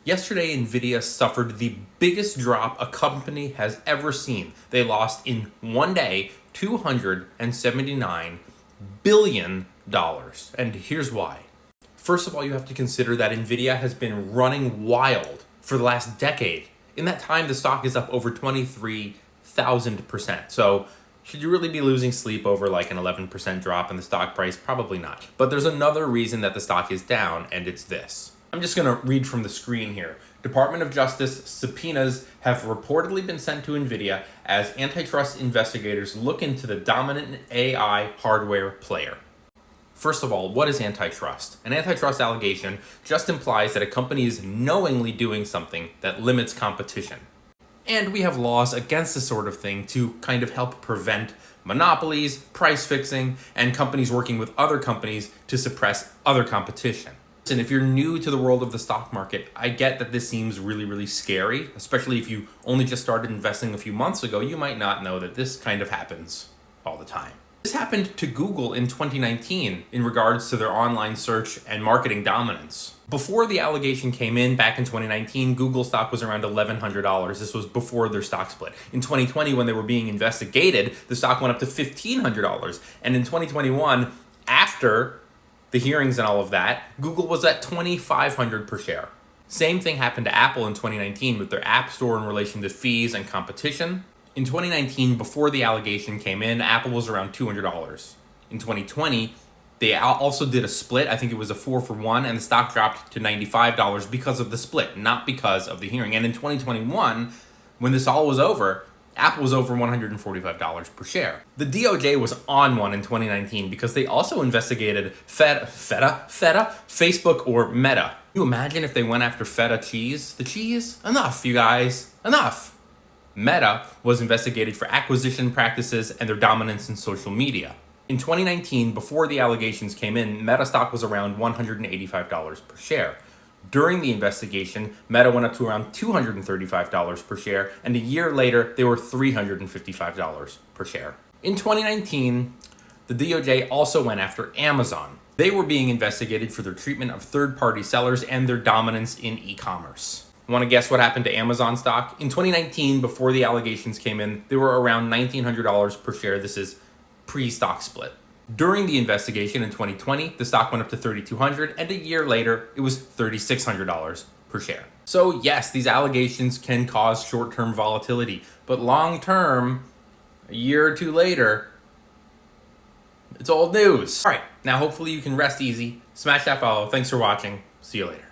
Yesterday, NVDA suffered the biggest drop a company has ever seen. They lost in one day $279 billion. And here's why. First of all, you have to consider that NVIDIA has been running wild for the last decade. In that time, the stock is up over 23,000%. So should you really be losing sleep over like an 11% drop in the stock price? Probably not. But there's another reason that the stock is down, and it's this. I'm just going to read from the screen here. Department of Justice subpoenas have reportedly been sent to NVIDIA as antitrust investigators look into the dominant AI hardware player. First of all, what is antitrust? An antitrust allegation just implies that a company is knowingly doing something that limits competition. And we have laws against this sort of thing to kind of help prevent monopolies, price fixing, and companies working with other companies to suppress other competition. And if you're new to the world of the stock market, I get that this seems really scary, especially if you only just started investing a few months ago. You might not know that this kind of happens all the time. This happened to Google in 2019 in regards to their online search and marketing dominance. Before the allegation came in back in 2019, Google stock was around $1,100. This was before their stock split. In 2020, when they were being investigated, the stock went up to $1,500. And in 2021, after the hearings and all of that, Google was at $2,500 per share. Same thing happened to Apple in 2019 with their App Store in relation to fees and competition. In 2019, before the allegation came in, Apple was around $200. In 2020, they also did a split. I think it was a 4-for-1, and the stock dropped to $95 because of the split, not because of the hearing. And in 2021, when this all was over, Apple was over $145 per share. The DOJ was on one in 2019 because they also investigated Feta, Facebook, or Meta. Can you imagine if they went after Feta cheese? The cheese? Enough, you guys. Enough. Meta was investigated for acquisition practices and their dominance in social media. In 2019, before the allegations came in, Meta stock was around $185 per share. During the investigation, Meta went up to around $235 per share, and a year later, they were $355 per share. In 2019, the DOJ also went after Amazon. They were being investigated for their treatment of third-party sellers and their dominance in e-commerce. Want to guess what happened to Amazon stock? In 2019, before the allegations came in, they were around $1,900 per share. This is pre-stock split. During the investigation in 2020, the stock went up to $3,200, and a year later, it was $3,600 per share. So yes, these allegations can cause short-term volatility, but long-term, a year or two later, it's old news. All right, now hopefully you can rest easy. Smash that follow. Thanks for watching. See you later.